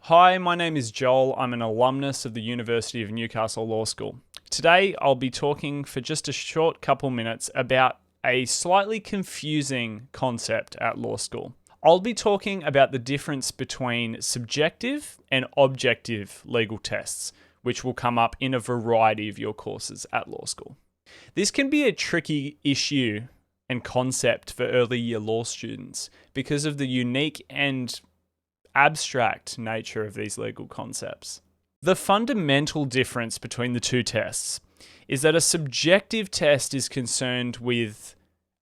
Hi, my name is Joel. I'm an alumnus of the University of Newcastle Law School. Today, I'll be talking for just a short couple minutes about a slightly confusing concept at law school. I'll be talking about the difference between subjective and objective legal tests, which will come up in a variety of your courses at law school. This can be a tricky issue and concept for early year law students because of the unique and abstract nature of these legal concepts. The fundamental difference between the two tests is that a subjective test is concerned with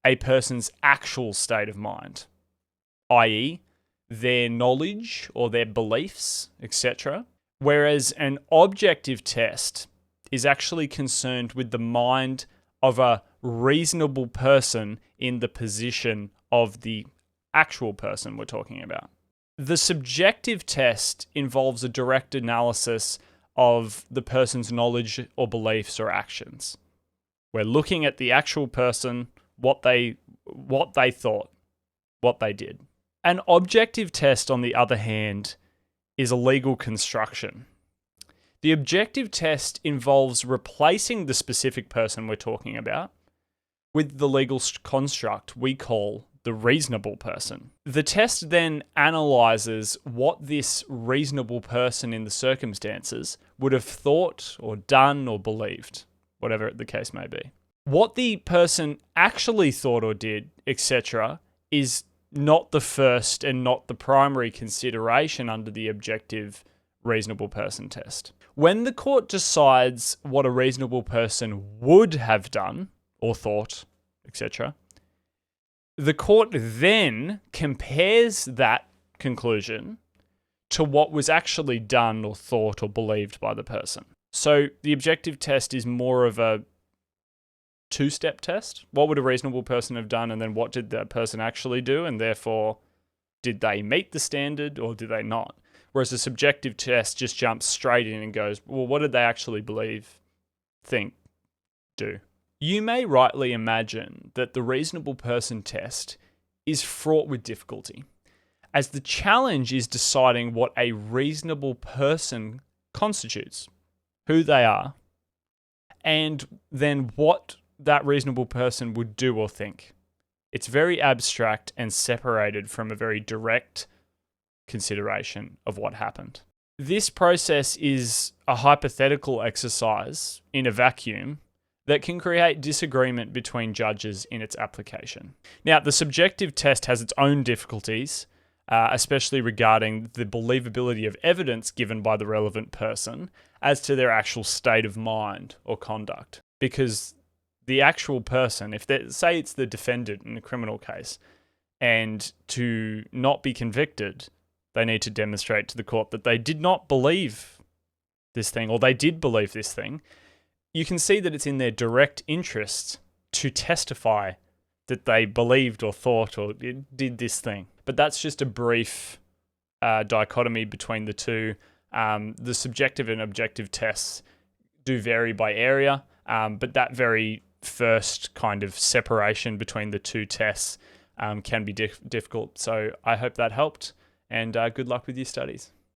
a person's actual state of mind, i.e., their knowledge or their beliefs, etc., whereas an objective test is actually concerned with the mind of a reasonable person in the position of the actual person we're talking about. The subjective test involves a direct analysis of the person's knowledge or beliefs or actions. We're looking at the actual person, what they thought, what they did. An objective test, on the other hand, is a legal construction. The objective test involves replacing the specific person we're talking about with the legal construct we call the reasonable person. The test then analyzes what this reasonable person in the circumstances would have thought or done or believed, whatever the case may be. What the person actually thought or did, etc., is not the first and not the primary consideration under the objective reasonable person test. When the court decides what a reasonable person would have done or thought, etc., the court then compares that conclusion to what was actually done or thought or believed by the person. So the objective test is more of a two-step test. What would a reasonable person have done, and then what did that person actually do, and therefore did they meet the standard or did they not? Whereas a subjective test just jumps straight in and goes, well, what did they actually believe, think, do? You may rightly imagine that the reasonable person test is fraught with difficulty, as the challenge is deciding what a reasonable person constitutes, who they are, and then what that reasonable person would do or think. It's very abstract and separated from a very direct consideration of what happened. This process is a hypothetical exercise in a vacuum that can create disagreement between judges in its application. Now, the subjective test has its own difficulties, especially regarding the believability of evidence given by the relevant person as to their actual state of mind or conduct. Because the actual person, say it's the defendant in a criminal case, and to not be convicted, they need to demonstrate to the court that they did not believe this thing, or they did believe this thing. You can see that it's in their direct interest to testify that they believed or thought or did this thing. But that's just a brief dichotomy between the two. The subjective and objective tests do vary by area, but that very first kind of separation between the two tests can be difficult. So I hope that helped, and good luck with your studies.